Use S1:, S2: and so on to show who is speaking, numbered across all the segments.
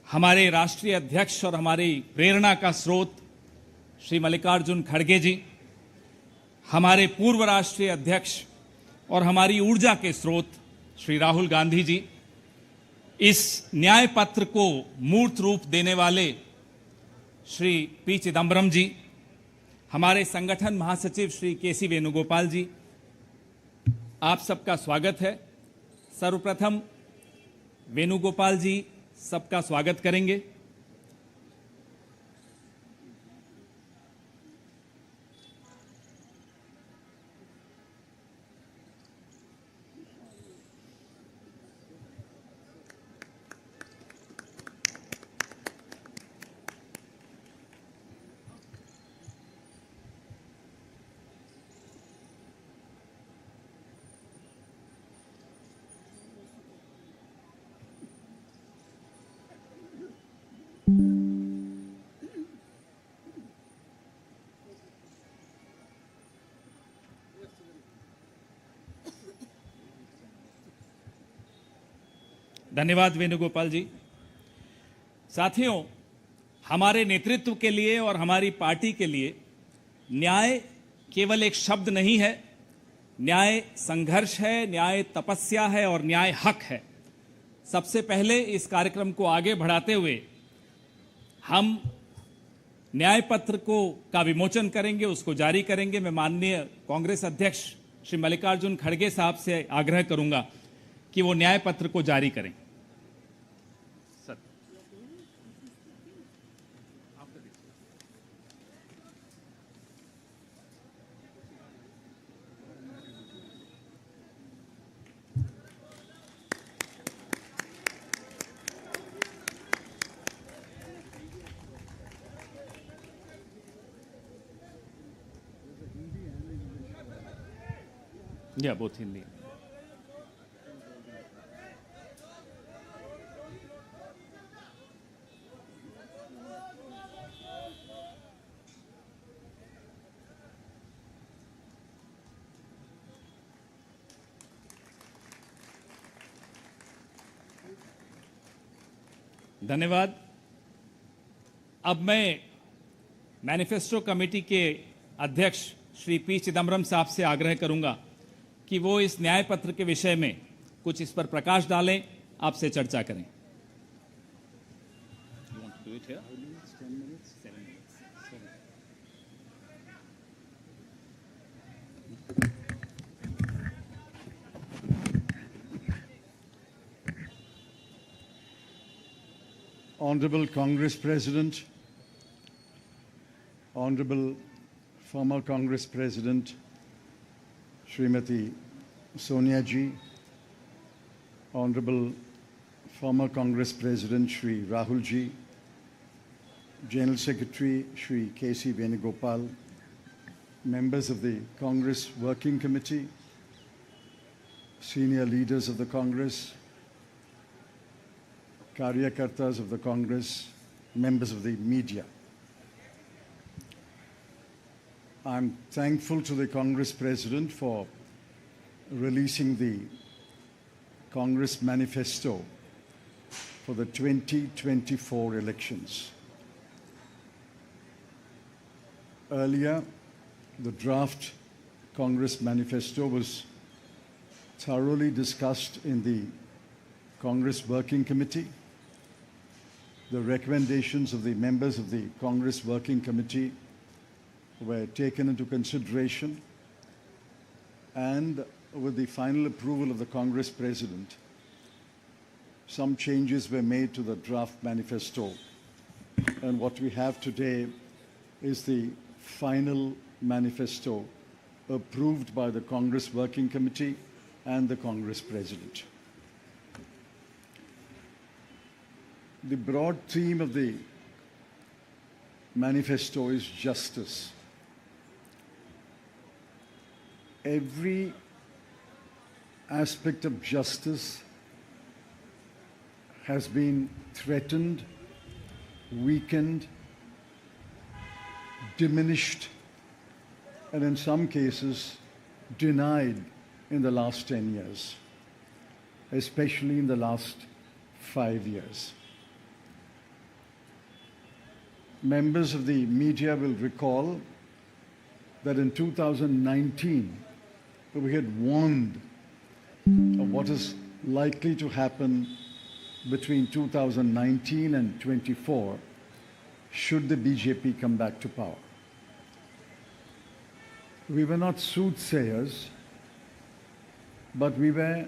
S1: हमारे राष्ट्रीय अध्यक्ष और हमारी प्रेरणा का स्रोत श्री मल्लिकार्जुन खड़गे जी, हमारे पूर्व राष्ट्रीय अध्यक्ष और हमारी ऊर्जा के स्रोत श्री राहुल गांधी जी, इस न्याय पत्र को मूर्त रूप देने वाले श्री पी चिदम्बरम जी, हमारे संगठन महासचिव श्री के.सी. वेणुगोपाल जी, आप सबका स्वागत है। सर्वप्रथम वेणुगोपाल जी सबका स्वागत करेंगे। धन्यवाद वेणुगोपाल जी। साथियों, हमारे नेतृत्व के लिए और हमारी पार्टी के लिए न्याय केवल एक शब्द नहीं है, न्याय संघर्ष है, न्याय तपस्या है और न्याय हक है। सबसे पहले इस कार्यक्रम को आगे बढ़ाते हुए हम न्याय पत्र का विमोचन करेंगे, उसको जारी करेंगे। मैं माननीय कांग्रेस अध्यक्ष श्री मल्लिकार्जुन खड़गे साहब से आग्रह करूंगा कि वो न्याय पत्र को जारी करें। या बोथ हिंदी। धन्यवाद। अब मैं मैनिफेस्टो कमेटी के अध्यक्ष श्री पी चिदम्बरम साहब से आग्रह करूंगा कि वो इस न्याय पत्र के विषय में कुछ इस पर प्रकाश डालें, आपसे चर्चा करें।
S2: Honorable Congress President, Honorable former Congress President Srimati Sonia Ji, Honorable former Congress President Shri Rahul Ji, General Secretary Shri K.C. Venugopal, members of the Congress Working Committee, senior leaders of the Congress, Karyakartas of the Congress, members of the media. I'm thankful to the Congress President for releasing the Congress Manifesto for the 2024 elections. Earlier, the draft Congress Manifesto was thoroughly discussed in the Congress Working Committee. The recommendations of the members of the Congress Working Committee were taken into consideration, and with the final approval of the Congress President, some changes were made to the draft manifesto. And what we have today is the final manifesto approved by the Congress Working Committee and the Congress President. The broad theme of the manifesto is justice. Every aspect of justice has been threatened, weakened, diminished, and in some cases denied in the last 10 years, especially in the last 5 years. members of the media will recall that in 2019, we had warned of what is likely to happen between 2019 and 24 should the BJP come back to power. We were not soothsayers, but we were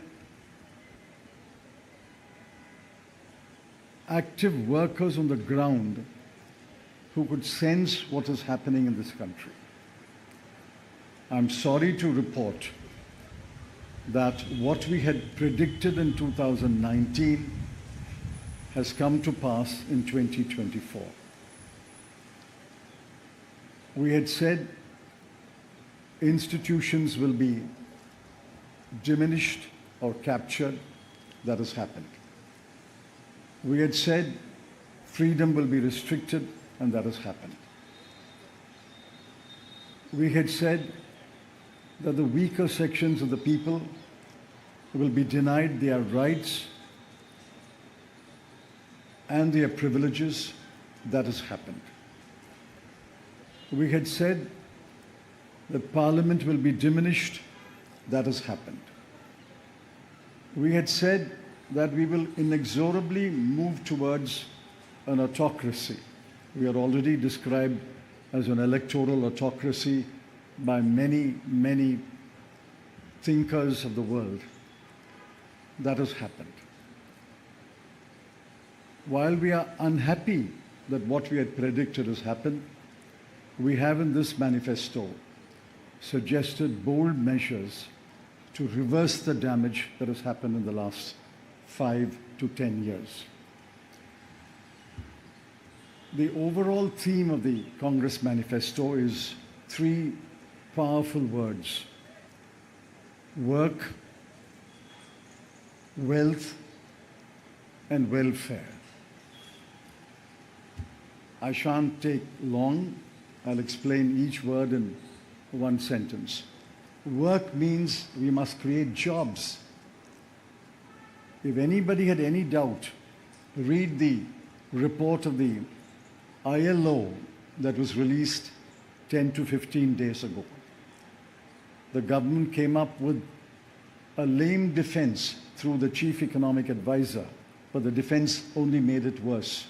S2: active workers on the ground who could sense what is happening in this country. I'm sorry to report that what we had predicted in 2019 has come to pass in 2024. We had said institutions will be diminished or captured. That has happened. We had said freedom will be restricted, and that has happened. We had said that the weaker sections of the people will be denied their rights and their privileges. That has happened. We had said that Parliament will be diminished. That has happened. We had said that we will inexorably move towards an autocracy. We are already described as an electoral autocracy by many, many thinkers of the world. That has happened. While we are unhappy that what we had predicted has happened, we have in this manifesto suggested bold measures to reverse the damage that has happened in the last 5 to 10 years. The overall theme of the Congress manifesto is 3 powerful words: work, wealth, and welfare. I shan't take long. I'll explain each word in one sentence. Work means we must create jobs. If anybody had any doubt, read the report of the ILO that was released 10 to 15 days ago. The government came up with a lame defense through the chief economic advisor, but the defense only made it worse.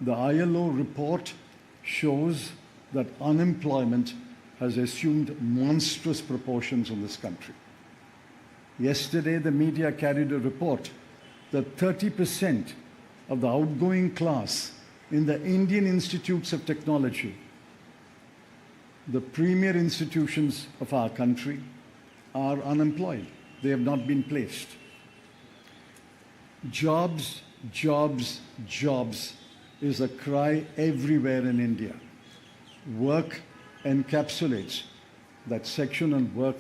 S2: The ILO report shows that unemployment has assumed monstrous proportions in this country. Yesterday, the media carried a report that 30% of the outgoing class in the Indian institutes of technology, the premier institutions of our country, are unemployed. They have not been placed. Jobs, jobs, jobs is a cry everywhere in India. Work encapsulates that section on work.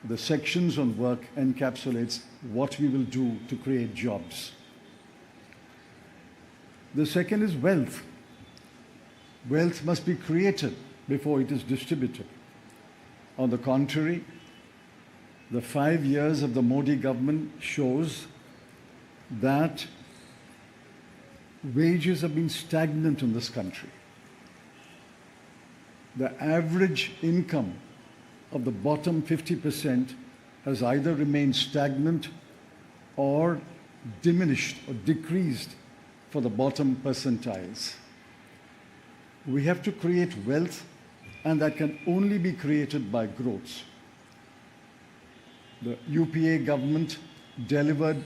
S2: The sections on work encapsulates what we will do to create jobs. The second is wealth. Wealth must be created before it is distributed. On the contrary, the 5 years of the Modi government shows that wages have been stagnant in this country. The average income of the bottom 50% has either remained stagnant or diminished or decreased for the bottom percentiles. We have to create wealth, and that can only be created by growth. The UPA government delivered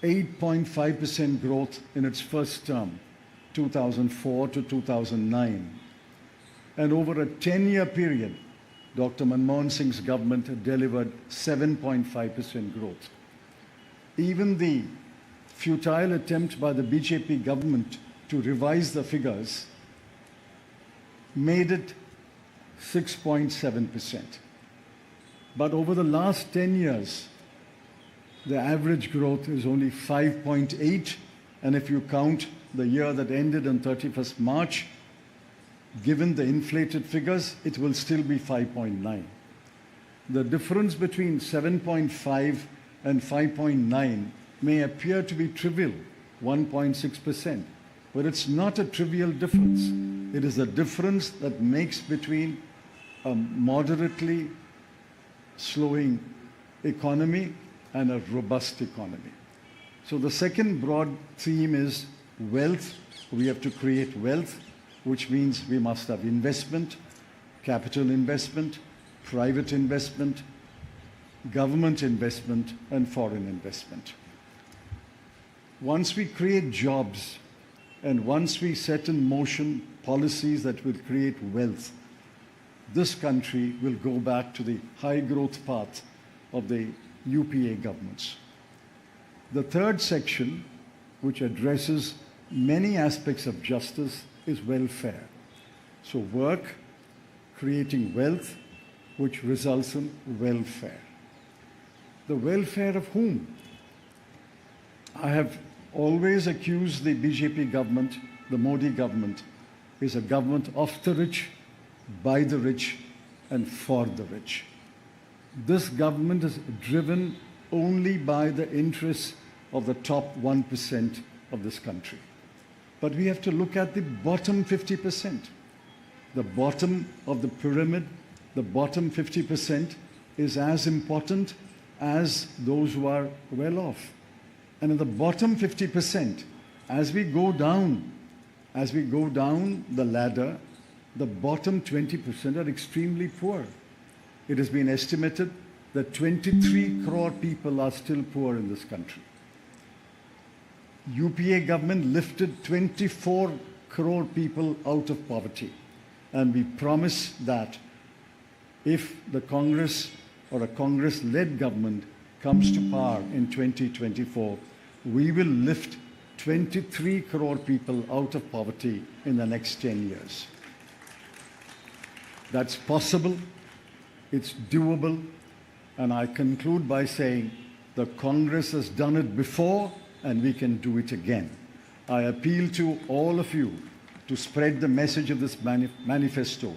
S2: 8.5% growth in its first term, 2004 to 2009. And over a 10-year period, Dr. Manmohan Singh's government delivered 7.5% growth. Even the futile attempt by the BJP government to revise the figures made it 6.7%. But over the last 10 years, the average growth is only 5.8, and if you count the year that ended on 31st March, given the inflated figures, it will still be 5.9. The difference between 7.5 and 5.9 may appear to be trivial, 1.6%, But it's not a trivial difference. It is a difference that makes between a moderately slowing economy and a robust economy. So the second broad theme is wealth. We have to create wealth, which means we must have investment, capital investment, private investment, government investment, and foreign investment. Once we create jobs and once we set in motion policies that will create wealth, this country will go back to the high growth path of the UPA governments. The third section, which addresses many aspects of justice, is welfare. So work, creating wealth, which results in welfare. The welfare of whom? I have always accused the BJP government, the Modi government, is a government of the rich, by the rich, and for the rich. This government is driven only by the interests of the top 1% of this country. But we have to look at the bottom 50%. The bottom of the pyramid, the bottom 50% is as important as those who are well off. And in the bottom 50%, as we go down the ladder, the bottom 20% are extremely poor. It has been estimated that 23 crore people are still poor in this country. UPA government lifted 24 crore people out of poverty. And we promise that if the Congress or a Congress-led government comes to power in 2024, we will lift 23 crore people out of poverty in the next 10 years. That's possible, it's doable, and I conclude by saying the Congress has done it before and we can do it again. I appeal to all of you to spread the message of this manifesto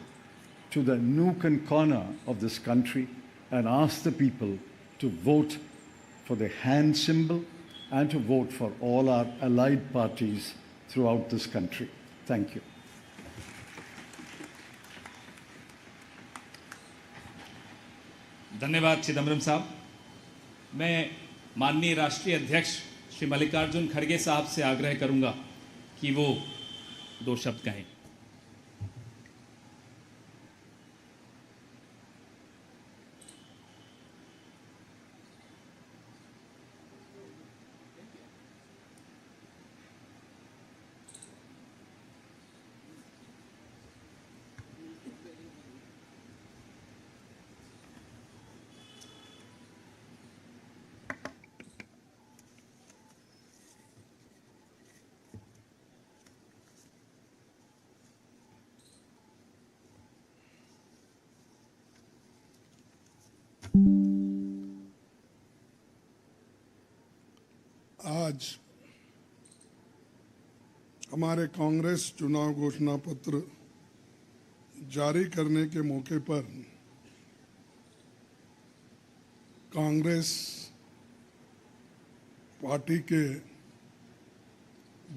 S2: to the nook and corner of this country and ask the people to vote for the hand symbol and to vote for all our allied parties throughout this country. Thank you.
S1: धन्यवाद चिदम्बरम साहब। मैं माननीय राष्ट्रीय अध्यक्ष श्री मल्लिकार्जुन खड़गे साहब से आग्रह करूंगा कि वो 2 शब्द कहें।
S3: आज हमारे कांग्रेस चुनाव घोषणा पत्र जारी करने के मौके पर कांग्रेस पार्टी के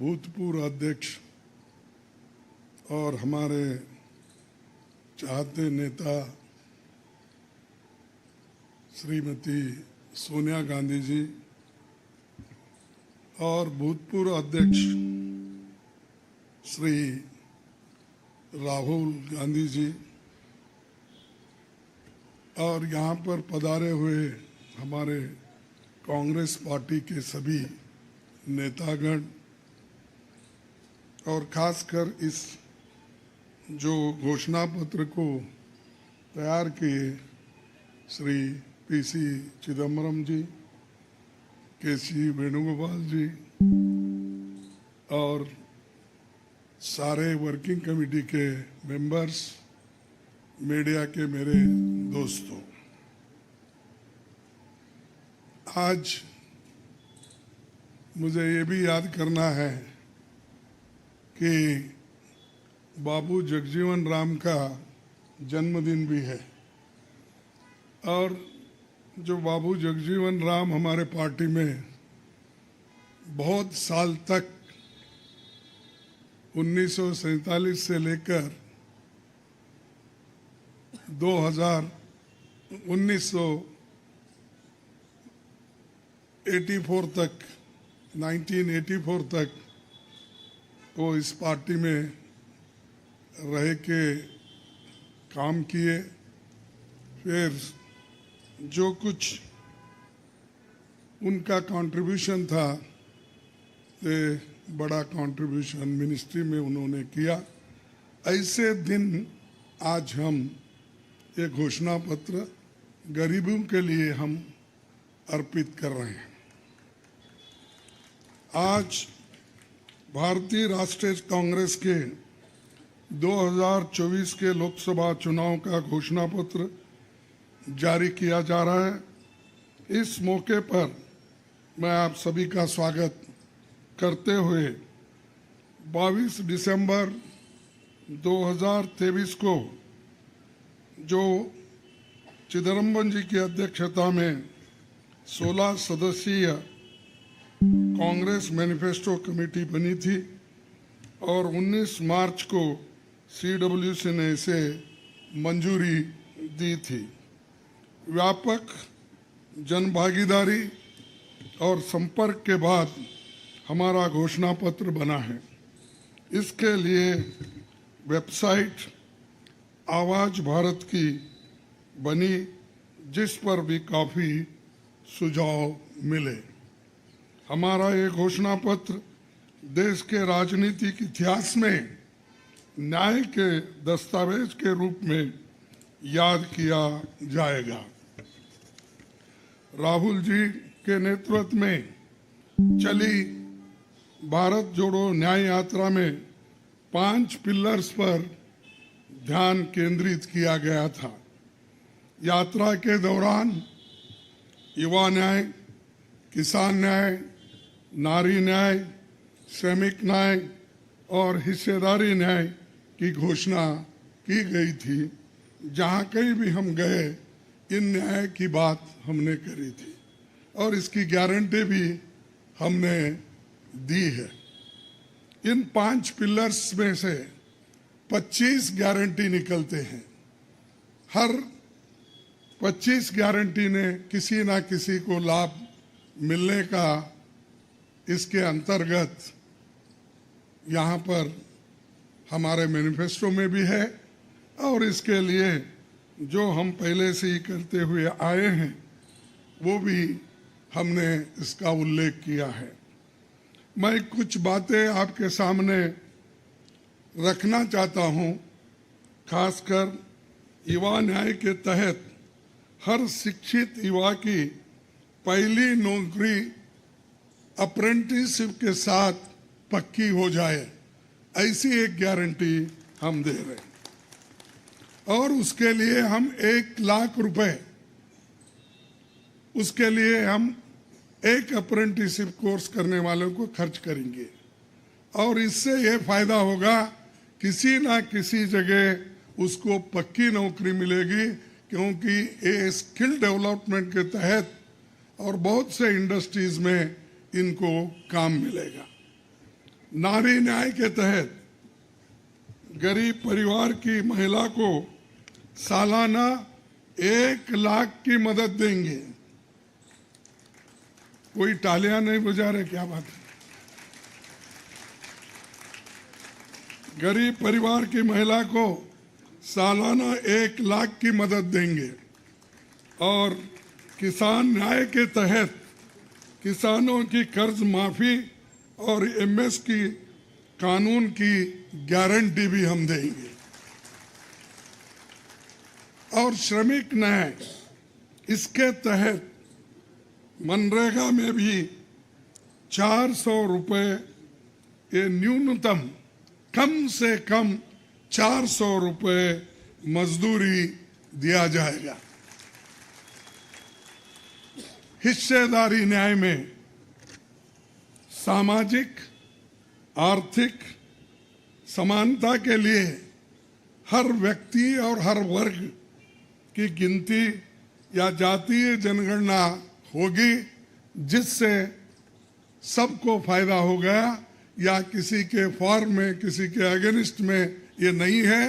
S3: भूतपूर्व अध्यक्ष और हमारे चाहते नेता श्रीमती सोनिया गांधी जी और भूतपूर्व अध्यक्ष श्री राहुल गांधी जी और यहाँ पर पधारे हुए हमारे कांग्रेस पार्टी के सभी नेतागण और खासकर इस जो घोषणा पत्र को तैयार किए श्री पीसी चिदम्बरम जी, केसी वेणुगोपाल जी और सारे वर्किंग कमेटी के मेंबर्स, मीडिया के मेरे दोस्तों, आज मुझे ये भी याद करना है कि बाबू जगजीवन राम का जन्मदिन भी है और जो बाबू जगजीवन राम हमारे पार्टी में बहुत साल तक 1947 से लेकर 1984 तक 1984 तक वो इस पार्टी में रह के काम किए। फिर जो कुछ उनका कंट्रीब्यूशन था तो बड़ा कंट्रीब्यूशन मिनिस्ट्री में उन्होंने किया। ऐसे दिन आज हम ये घोषणा पत्र गरीबों के लिए हम अर्पित कर रहे हैं। आज भारतीय राष्ट्रीय कांग्रेस के 2024 के लोकसभा चुनाव का घोषणा पत्र जारी किया जा रहा है। इस मौके पर मैं आप सभी का स्वागत करते हुए 22 दिसंबर 2023 को जो चिदम्बरम जी की अध्यक्षता में 16 सदस्यीय कांग्रेस मैनिफेस्टो कमेटी बनी थी और 19 मार्च को CWC ने इसे मंजूरी दी थी। व्यापक जनभागीदारी और संपर्क के बाद हमारा घोषणा पत्र बना है। इसके लिए वेबसाइट आवाज भारत की बनी, जिस पर भी काफ़ी सुझाव मिले। हमारा ये घोषणा पत्र देश के राजनीतिक इतिहास में न्याय के दस्तावेज के रूप में याद किया जाएगा। राहुल जी के नेतृत्व में चली भारत जोड़ो न्याय यात्रा में 5 पिलर्स पर ध्यान केंद्रित किया गया था। यात्रा के दौरान युवा न्याय, किसान न्याय, नारी न्याय, श्रमिक न्याय और हिस्सेदारी न्याय की घोषणा की गई थी। जहाँ कहीं भी हम गए इन न्याय की बात हमने करी थी और इसकी गारंटी भी हमने दी है। इन 5 पिलर्स में से 25 गारंटी निकलते हैं। हर 25 गारंटी ने किसी ना किसी को लाभ मिलने का इसके अंतर्गत यहाँ पर हमारे मैनिफेस्टो में भी है और इसके लिए जो हम पहले से ही करते हुए आए हैं वो भी हमने इसका उल्लेख किया है। मैं कुछ बातें आपके सामने रखना चाहता हूँ। खासकर युवा न्याय के तहत हर शिक्षित युवा की पहली नौकरी अप्रेंटिसशिप के साथ पक्की हो जाए, ऐसी एक गारंटी हम दे रहे हैं। और उसके लिए हम 1 लाख रुपए उसके लिए हम एक अप्रेंटिसशिप कोर्स करने वालों को खर्च करेंगे और इससे ये फायदा होगा किसी ना किसी जगह उसको पक्की नौकरी मिलेगी, क्योंकि ये स्किल डेवलपमेंट के तहत और बहुत से इंडस्ट्रीज में इनको काम मिलेगा। नारी न्याय के तहत गरीब परिवार की महिला को सालाना 1 लाख की मदद देंगे। कोई तालियां नहीं बजा रहे, क्या बात है? गरीब परिवार की महिला को सालाना 1 लाख की मदद देंगे और किसान न्याय के तहत किसानों की कर्ज माफी और MS की कानून की गारंटी भी हम देंगे। और श्रमिक न्याय, इसके तहत मनरेगा में भी 400 रुपए ये न्यूनतम कम से कम 400 रुपए मजदूरी दिया जाएगा। हिस्सेदारी न्याय में सामाजिक आर्थिक समानता के लिए हर व्यक्ति और हर वर्ग की गिनती या जातीय जनगणना होगी, जिससे सबको फायदा हो गया। या किसी के फॉर में, किसी के अगेंस्ट में ये नहीं है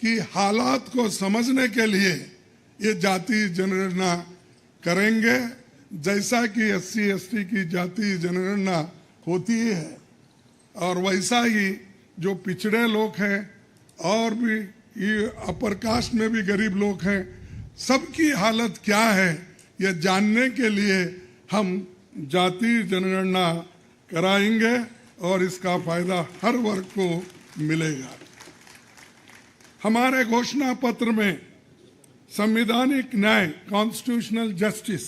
S3: कि हालात को समझने के लिए ये जाति जनगणना करेंगे, जैसा कि SC ST की जाति जनगणना होती है, और वैसा ही जो पिछड़े लोग हैं और भी ये अपर कास्ट में भी गरीब लोग हैं, सबकी हालत क्या है ये जानने के लिए हम जाति जनगणना कराएंगे और इसका फायदा हर वर्ग को मिलेगा। हमारे घोषणा पत्र में संवैधानिक न्याय, कॉन्स्टिट्यूशनल जस्टिस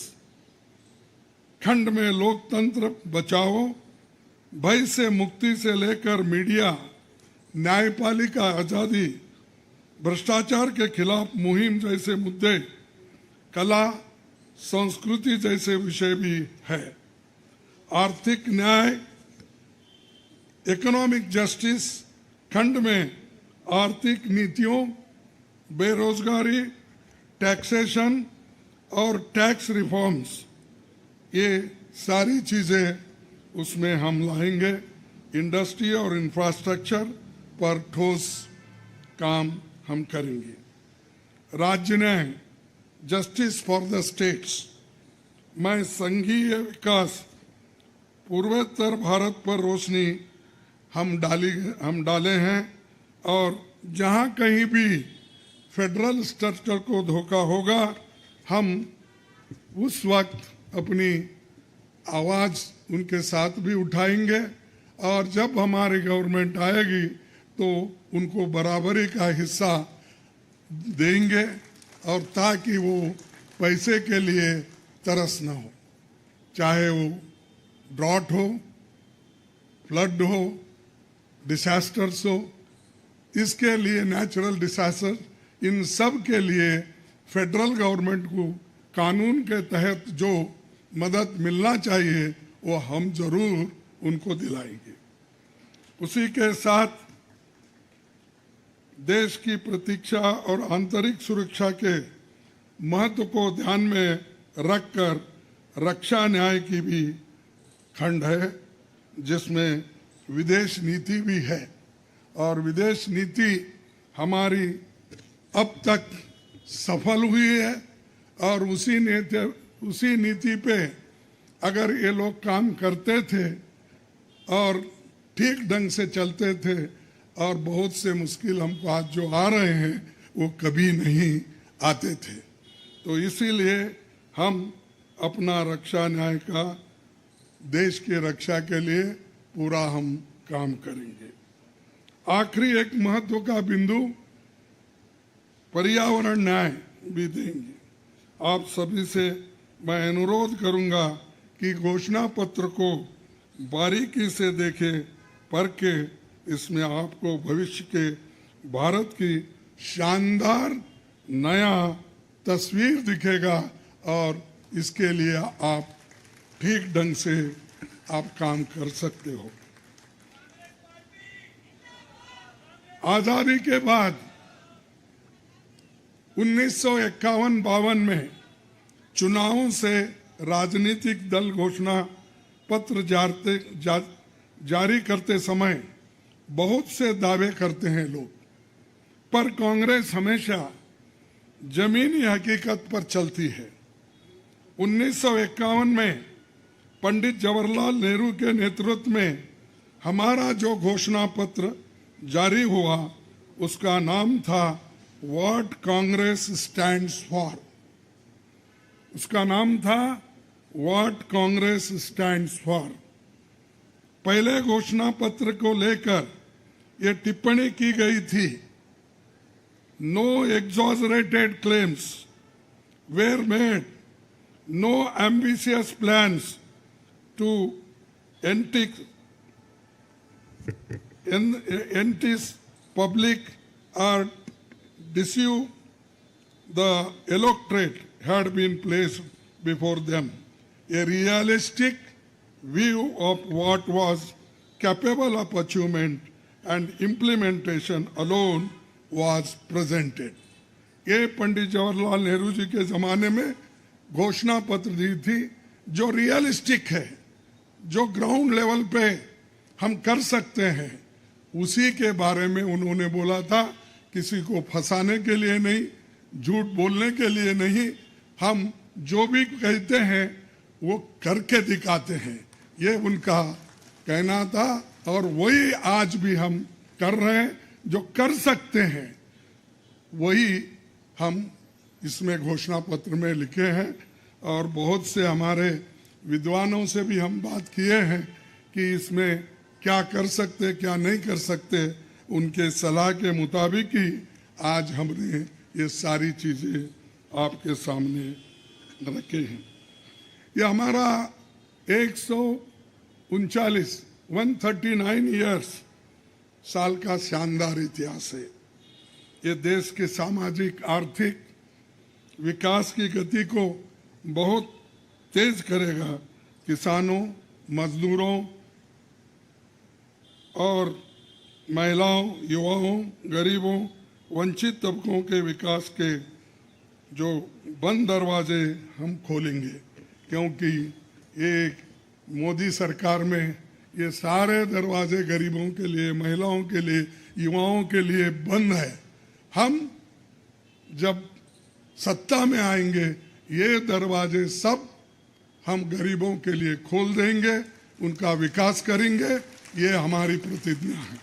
S3: खंड में लोकतंत्र बचाओ, भय से मुक्ति से लेकर मीडिया, न्यायपालिका आजादी, भ्रष्टाचार के खिलाफ मुहिम जैसे मुद्दे, कला संस्कृति जैसे विषय भी है। आर्थिक न्याय, इकोनॉमिक जस्टिस खंड में आर्थिक नीतियों, बेरोजगारी, टैक्सेशन और टैक्स रिफॉर्म्स, ये सारी चीजें उसमें हम लाएंगे। इंडस्ट्री और इंफ्रास्ट्रक्चर पर ठोस काम हम करेंगे। राज्य न्याय, जस्टिस फॉर द स्टेट्स में संघीय विकास, पूर्वोत्तर भारत पर रोशनी हम डाले हैं, और जहां कहीं भी फेडरल स्ट्रक्चर को धोखा होगा हम उस वक्त अपनी आवाज उनके साथ भी उठाएंगे, और जब हमारी गवर्नमेंट आएगी तो उनको बराबरी का हिस्सा देंगे, और ताकि वो पैसे के लिए तरस ना हो, चाहे वो ड्रॉट हो, फ्लड हो, डिसास्टर्स हो, इसके लिए नेचुरल डिसास्टर, इन सब के लिए फेडरल गवर्नमेंट को कानून के तहत जो मदद मिलना चाहिए वो हम जरूर उनको दिलाएंगे। उसी के साथ देश की प्रतीक्षा और आंतरिक सुरक्षा के महत्व को ध्यान में रखकर रक्षा न्याय की भी खंड है, जिसमें विदेश नीति भी है, और विदेश नीति हमारी अब तक सफल हुई है, और उसी नीति पे अगर ये लोग काम करते थे और ठीक ढंग से चलते थे, और बहुत से मुश्किल हमको आज जो आ रहे हैं वो कभी नहीं आते थे। तो इसीलिए हम अपना रक्षा न्याय का देश की रक्षा के लिए पूरा हम काम करेंगे। आखिरी एक महत्व का बिंदु पर्यावरण न्याय भी देंगे। आप सभी से मैं अनुरोध करूंगा कि घोषणा पत्र को बारीकी से देखें, पढ़ के इसमें आपको भविष्य के भारत की शानदार नया तस्वीर दिखेगा, और इसके लिए आप ठीक ढंग से आप काम कर सकते हो। आजादी के बाद 1951-52 में चुनावों से राजनीतिक दल घोषणा पत्र जारी करते समय बहुत से दावे करते हैं लोग, पर कांग्रेस हमेशा जमीनी हकीकत पर चलती है। 1951 में पंडित जवाहरलाल नेहरू के नेतृत्व में हमारा जो घोषणा पत्र जारी हुआ उसका नाम था व्हाट कांग्रेस स्टैंड्स फॉर। उसका नाम था व्हाट कांग्रेस स्टैंड्स फॉर। पहले घोषणा पत्र को लेकर ये टिप्पणी की गई थी, no exaggerated claims were made, no ambitious plans to entice public or deceive the electorate had been placed before them. A realistic view of what was capable of achievement and implementation alone was presented. ये पंडित जवाहरलाल नेहरू जी के जमाने में घोषणा पत्र दी थी, जो realistic है, जो ग्राउंड लेवल पे हम कर सकते हैं, उसी के बारे में उन्होंने बोला था। किसी को फंसाने के लिए नहीं, झूठ बोलने के लिए नहीं, हम जो भी कहते हैं वो करके दिखाते हैं, ये उनका कहना था। और वही आज भी हम कर रहे हैं। जो कर सकते हैं वही हम इसमें घोषणा पत्र में लिखे हैं। और बहुत से हमारे विद्वानों से भी हम बात किए हैं कि इसमें क्या कर सकते क्या नहीं कर सकते, उनके सलाह के मुताबिक ही आज हमने ये सारी चीज़ें आपके सामने रखे हैं। ये हमारा 139 ईयर्स साल का शानदार इतिहास है। ये देश के सामाजिक आर्थिक विकास की गति को बहुत तेज करेगा। किसानों, मजदूरों और महिलाओं, युवाओं, गरीबों, वंचित तबकों के विकास के जो बंद दरवाजे हम खोलेंगे, क्योंकि एक मोदी सरकार में ये सारे दरवाजे गरीबों के लिए, महिलाओं के लिए, युवाओं के लिए बंद है। हम जब सत्ता में आएंगे ये दरवाजे सब हम गरीबों के लिए खोल देंगे, उनका विकास करेंगे, ये हमारी प्रतिज्ञा है।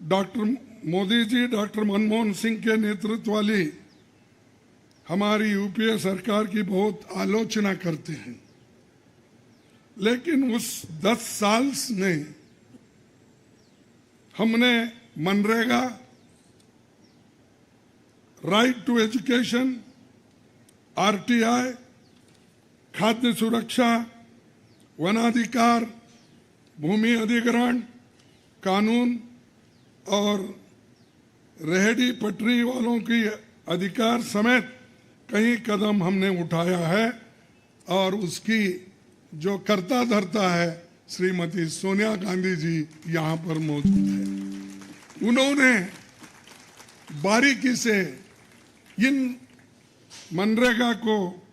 S3: डॉक्टर मोदी जी, डॉक्टर मनमोहन सिंह के नेतृत्व वाली हमारी यूपीए सरकार की बहुत आलोचना करते हैं, लेकिन उस 10 साल में हमने MNREGA, right to education, RTI, खाद्य सुरक्षा, वनाधिकार, भूमि अधिग्रहण कानून और रेहड़ी पटरी वालों की अधिकार समेत कई कदम हमने उठाया है। और उसकी जो कर्ता धर्ता है श्रीमती सोनिया गांधी जी यहाँ पर मौजूद है। उन्होंने बारीकी से इन मनरेगा को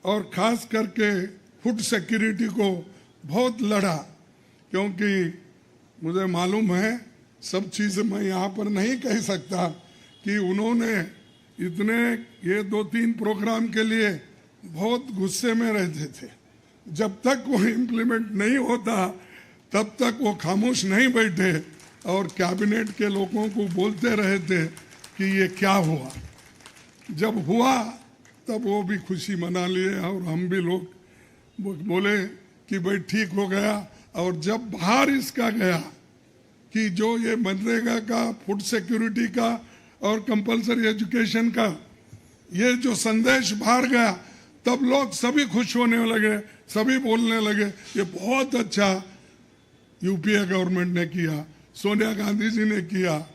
S3: और खास करके फूड सिक्योरिटी को बहुत लड़ा, क्योंकि मुझे मालूम है, सब चीज़ मैं यहाँ पर नहीं कह सकता, कि उन्होंने इतने ये 2-3 प्रोग्राम के लिए बहुत गुस्से में रहते थे। जब तक वो इम्प्लीमेंट नहीं होता तब तक वो खामोश नहीं बैठे और कैबिनेट के लोगों को बोलते रहे थे कि ये क्या हुआ। जब हुआ तब वो भी खुशी मना लिए और हम भी लोग बोले कि भाई ठीक हो गया। और जब बाहर इसका गया कि जो ये मनरेगा का, फूड सिक्योरिटी का और कंपलसरी एजुकेशन का ये जो संदेश बाहर गया, तब लोग सभी खुश होने लगे, सभी बोलने लगे ये बहुत अच्छा यूपीए गवर्नमेंट ने किया, सोनिया गांधी जी ने किया।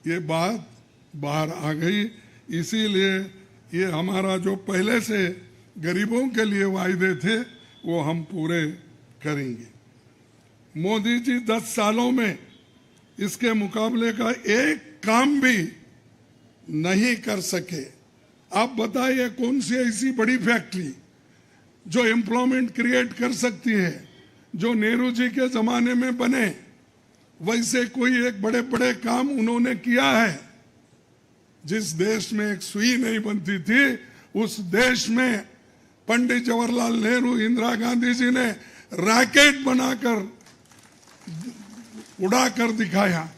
S3: ये बात बाहर आ गई। इसीलिए ये हमारा जो पहले से गरीबों के लिए वायदे थे वो हम पूरे करेंगे। मोदी जी 10 सालों में इसके मुकाबले का एक काम भी नहीं कर सके। आप बताइए कौन सी ऐसी बड़ी फैक्ट्री जो एम्प्लॉयमेंट क्रिएट कर सकती है, जो नेहरू जी के जमाने में बने वैसे कोई एक बड़े बड़े काम उन्होंने किया है। जिस देश में एक सुई नहीं बनती थी उस देश में पंडित जवाहरलाल नेहरू, इंदिरा गांधी जी ने रॉकेट बनाकर उड़ा कर दिखाया।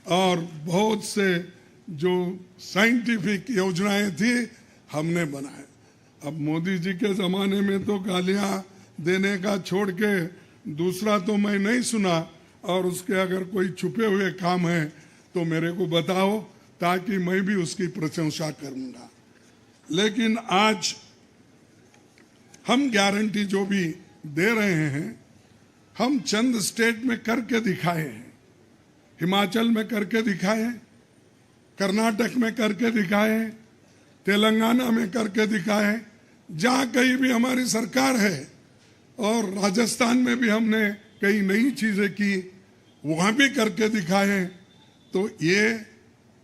S3: और बहुत से जो साइंटिफिक योजनाएं थी हमने बनाए। अब मोदी जी के ज़माने में तो गालियां देने का छोड़ के दूसरा तो मैं नहीं सुना। और उसके अगर कोई छुपे हुए काम है तो मेरे को बताओ, ताकि मैं भी उसकी प्रशंसा करूंगा। लेकिन आज हम गारंटी जो भी दे रहे हैं, हम चंद स्टेट में करके दिखाए हैं। हिमाचल में करके दिखाए, कर्नाटक में करके दिखाए, तेलंगाना में करके दिखाए, जहाँ कहीं भी हमारी सरकार है। और राजस्थान में भी हमने कई नई चीज़ें की, वहाँ भी करके दिखाए। तो ये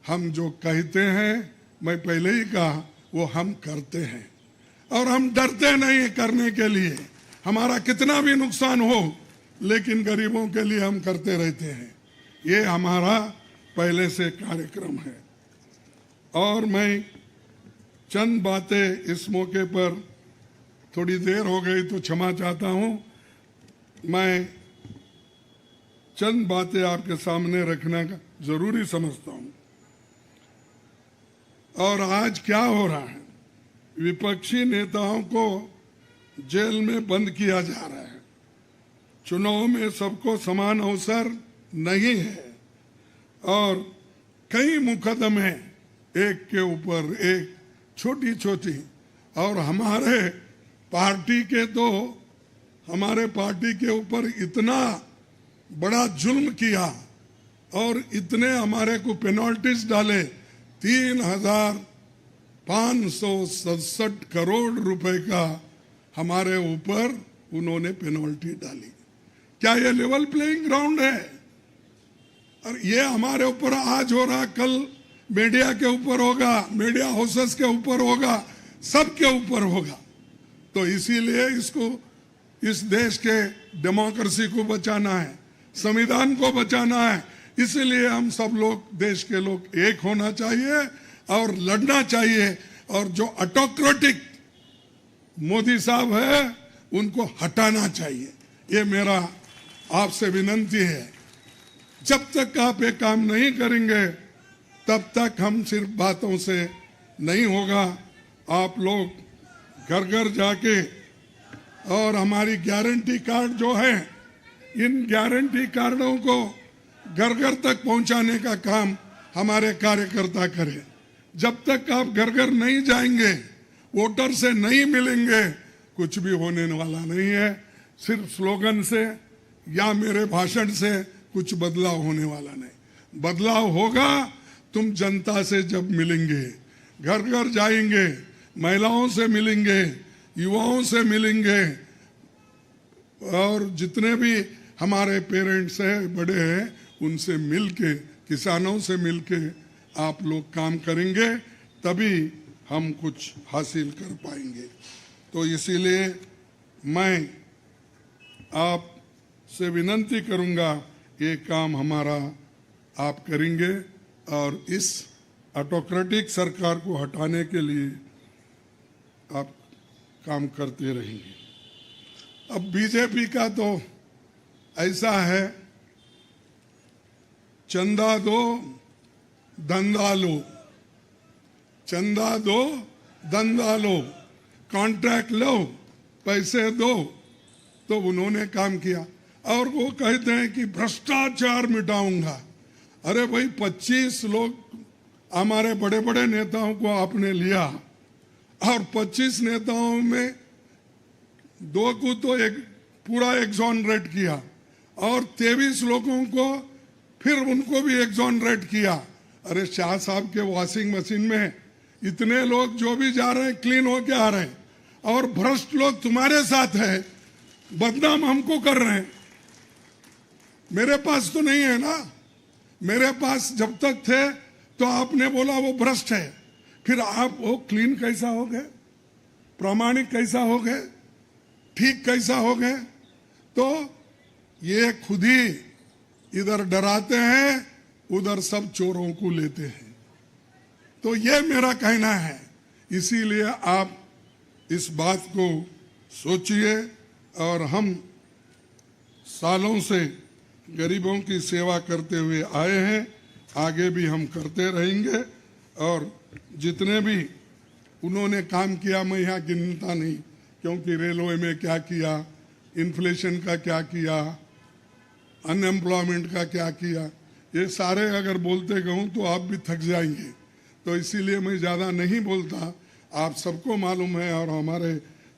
S3: हम जो कहते हैं, मैं पहले ही कहा, वो हम करते हैं। और हम डरते नहीं करने के लिए। हमारा कितना भी नुकसान हो लेकिन गरीबों के लिए हम करते रहते हैं। ये हमारा पहले से कार्यक्रम है। और मैं चंद बातें इस मौके पर, थोड़ी देर हो गई तो क्षमा चाहता हूं, मैं चंद बातें आपके सामने रखना जरूरी समझता हूं। और आज क्या हो रहा है, विपक्षी नेताओं को जेल में बंद किया जा रहा है। चुनाव में सबको समान अवसर नहीं है और कई मुकदमे एक के ऊपर एक, छोटी छोटी, और हमारे पार्टी के ऊपर इतना बड़ा जुल्म किया और इतने हमारे को पेनल्टीज डाले। 3,567 करोड़ रुपए का हमारे ऊपर उन्होंने पेनल्टी डाली। क्या ये लेवल प्लेइंग ग्राउंड है? और ये हमारे ऊपर आज हो रहा, कल मीडिया के ऊपर होगा, मीडिया हाउसेस के ऊपर होगा, सबके ऊपर होगा। तो इसीलिए इसको, इस देश के डेमोक्रेसी को बचाना है, संविधान को बचाना है। इसलिए हम सब लोग, देश के लोग एक होना चाहिए और लड़ना चाहिए। और जो ऑटोक्रेटिक मोदी साहब है उनको हटाना चाहिए। ये मेरा आपसे विनंती है। जब तक आप ये काम नहीं करेंगे तब तक हम सिर्फ बातों से नहीं होगा। आप लोग घर घर जाके, और हमारी गारंटी कार्ड जो है, इन गारंटी कार्डों को घर घर तक पहुंचाने का काम हमारे कार्यकर्ता करें। जब तक आप घर घर नहीं जाएंगे, वोटर से नहीं मिलेंगे, कुछ भी होने वाला नहीं है। सिर्फ स्लोगन से या मेरे भाषण से कुछ बदलाव होने वाला नहीं। बदलाव होगा तुम जनता से जब मिलेंगे, घर घर जाएंगे, महिलाओं से मिलेंगे, युवाओं से मिलेंगे, और जितने भी हमारे पेरेंट्स हैं, बड़े हैं, उनसे मिलके, किसानों से मिलके आप लोग काम करेंगे, तभी हम कुछ हासिल कर पाएंगे। तो इसीलिए मैं आपसे विनंती करूंगा, ये काम हमारा आप करेंगे और इस ऑटोक्रेटिक सरकार को हटाने के लिए आप काम करते रहेंगे। अब बीजेपी का तो ऐसा है, चंदा दो धंधा लो, चंदा दो धंधा लो, कॉन्ट्रैक्ट लो, पैसे दो। तो उन्होंने काम किया और वो कहते हैं कि भ्रष्टाचार मिटाऊंगा। अरे भाई, 25 लोग हमारे बड़े बड़े नेताओं को आपने लिया और 25 नेताओं में 2 को तो एक पूरा एक्सोनरेट किया और 23 लोगों को फिर उनको भी एक्सोनरेट किया। अरे शाह साहब के वॉशिंग मशीन में इतने लोग जो भी जा रहे हैं क्लीन होके आ रहे हैं, और भ्रष्ट लोग तुम्हारे साथ है, बदनाम हमको कर रहे हैं। मेरे पास तो नहीं है ना, मेरे पास जब तक थे तो आपने बोला वो भ्रष्ट है, फिर आप वो क्लीन कैसा हो गए, प्रामाणिक कैसा हो गए, ठीक कैसा हो गए? तो ये खुद ही इधर डराते हैं, उधर सब चोरों को लेते हैं। तो ये मेरा कहना है। इसीलिए आप इस बात को सोचिए, और हम सालों से गरीबों की सेवा करते हुए आए हैं, आगे भी हम करते रहेंगे। और जितने भी उन्होंने काम किया, मैं यहाँ गिनता नहीं, क्योंकि रेलवे में क्या किया, इन्फ्लेशन का क्या किया, अनएम्प्लॉयमेंट का क्या किया, ये सारे अगर बोलते कहूँ तो आप भी थक जाएंगे। तो इसीलिए मैं ज़्यादा नहीं बोलता। आप सबको मालूम है, और हमारे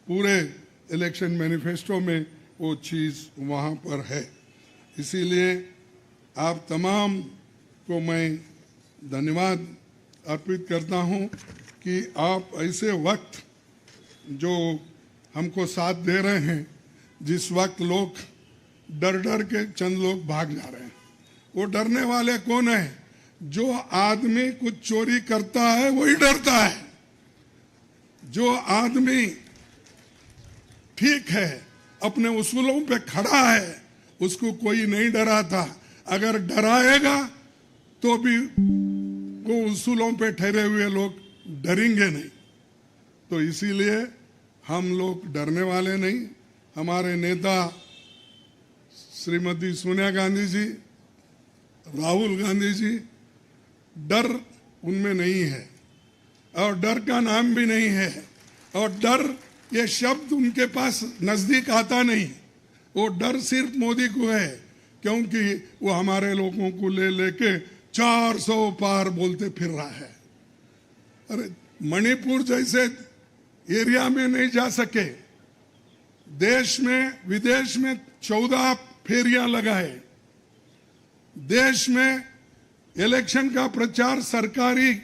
S3: पूरे इलेक्शन मैनिफेस्टो में वो चीज़ वहाँ पर है। इसीलिए आप तमाम को मैं धन्यवाद अर्पित करता हूँ कि आप ऐसे वक्त जो हमको साथ दे रहे हैं, जिस वक्त लोग डर डर के चंद लोग भाग जा रहे हैं। वो डरने वाले कौन है? जो आदमी कुछ चोरी करता है वही डरता है। जो आदमी ठीक है, अपने उसूलों पे खड़ा है, उसको कोई नहीं डरा था। अगर डराएगा तो भी वो उसूलों पे ठहरे हुए लोग डरेंगे नहीं। तो इसीलिए हम लोग डरने वाले नहीं। हमारे नेता श्रीमती सोनिया गांधी जी, राहुल गांधी जी, डर उनमें नहीं है और डर का नाम भी नहीं है। और डर ये शब्द उनके पास नजदीक आता नहीं। वो डर सिर्फ मोदी को है, क्योंकि वो हमारे लोगों को ले लेके 400 पार बोलते फिर रहा है। अरे मणिपुर जैसे एरिया में नहीं जा सके, देश में विदेश में 14 फेरियां लगाए, देश में इलेक्शन का प्रचार सरकारी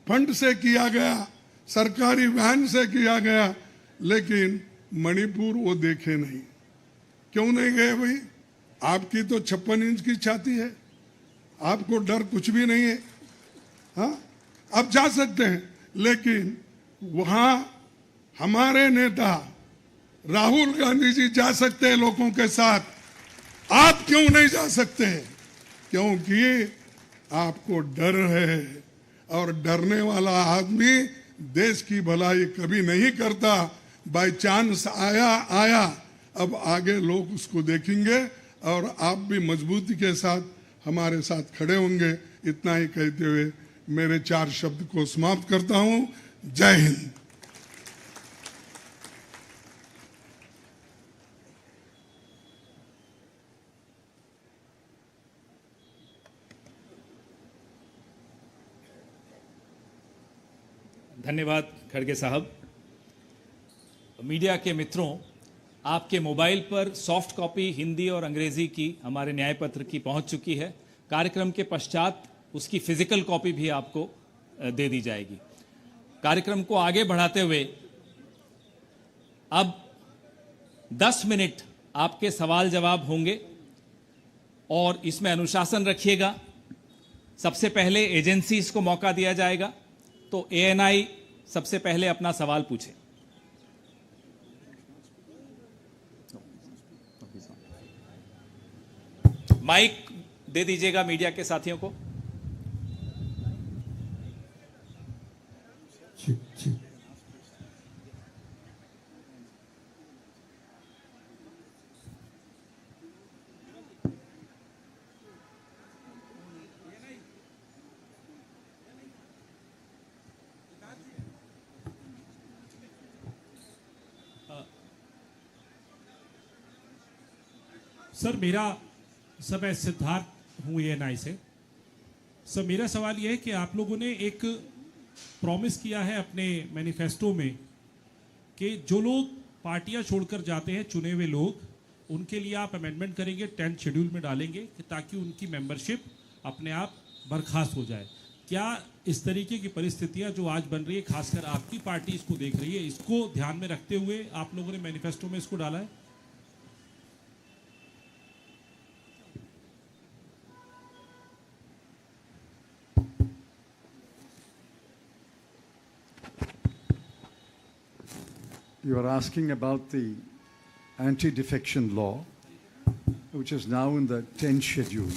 S3: फंड से किया गया, सरकारी वैन से किया गया, लेकिन मणिपुर वो देखे नहीं। क्यों नहीं गए भाई? आपकी तो 56 इंच की छाती है, आपको डर कुछ भी नहीं है। हाँ, आप जा सकते हैं, लेकिन वहां हमारे नेता राहुल गांधी जी जा सकते हैं लोगों के साथ। आप क्यों नहीं जा सकते? क्योंकि आपको डर है, और डरने वाला आदमी देश की भलाई कभी नहीं करता। बाय चांस आया, अब आगे लोग उसको देखेंगे और आप भी मजबूती के साथ हमारे साथ खड़े होंगे। इतना ही कहते हुए मेरे 4 शब्द को समाप्त करता हूं। जय हिंद।
S1: धन्यवाद खड़गे साहब। मीडिया के मित्रों, आपके मोबाइल पर सॉफ्ट कॉपी हिंदी और अंग्रेजी की हमारे न्याय पत्र की पहुंच चुकी है। कार्यक्रम के पश्चात उसकी फिजिकल कॉपी भी आपको दे दी जाएगी। कार्यक्रम को आगे बढ़ाते हुए अब 10 मिनट आपके सवाल जवाब होंगे और इसमें अनुशासन रखिएगा। सबसे पहले एजेंसीज को मौका दिया जाएगा, तो एएनआई सबसे पहले अपना सवाल पूछे। माइक दे दीजिएगा मीडिया के साथियों को।
S4: सर मैं सिद्धार्थ हूँ एएनआई से। सर मेरा सवाल यह है कि आप लोगों ने एक प्रॉमिस किया है अपने मैनिफेस्टो में कि जो लोग पार्टियां छोड़कर जाते हैं, चुने हुए लोग, उनके लिए आप अमेंडमेंट करेंगे, 10th शेड्यूल में डालेंगे कि ताकि उनकी मेंबरशिप अपने आप बर्खास्त हो जाए। क्या इस तरीके की परिस्थितियां जो आज बन रही है, खासकर आपकी पार्टी इसको देख रही है, इसको ध्यान में रखते हुए आप लोगों ने मैनिफेस्टो में इसको डाला है?
S2: You are asking about the anti-defection law, which is now in the 10th schedule.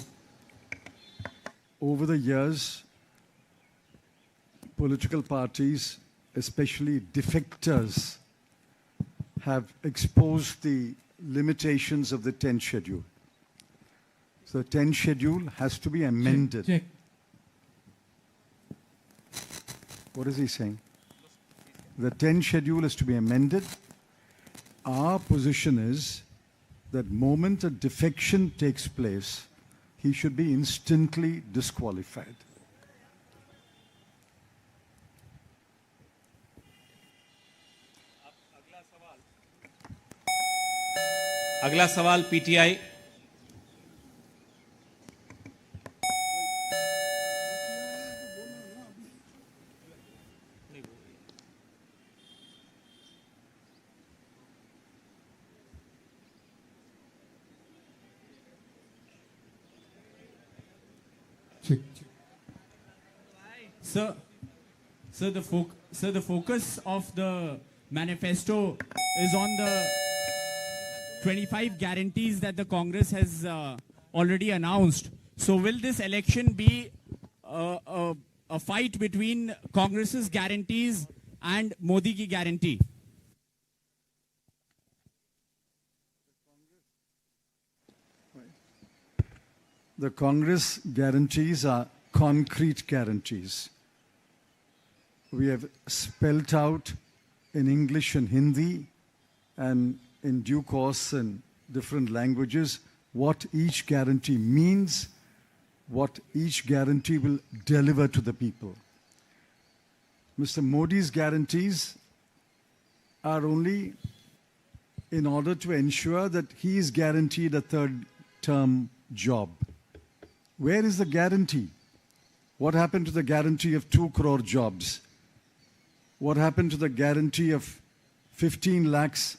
S2: Over the years, political parties, especially defectors, have exposed the limitations of the 10th schedule. So the 10th schedule has to be amended.
S4: Check.
S2: What is he saying? The 10th schedule is to be amended. Our position is that moment a defection takes place, he should be instantly disqualified.
S1: अगला सवाल PTI.
S5: Sir, the focus of the manifesto is on the 25 guarantees that the Congress has already announced. So will this election be a fight between Congress's guarantees and Modi ki guarantee?
S2: The Congress guarantees are concrete guarantees. We have spelt out in English and Hindi and in due course in different languages what each guarantee means, what each guarantee will deliver to the people. Mr. Modi's guarantees are only in order to ensure that he is guaranteed a third-term job. Where is the guarantee? What happened to the guarantee of 2 crore jobs? What happened to the guarantee of 15 lakhs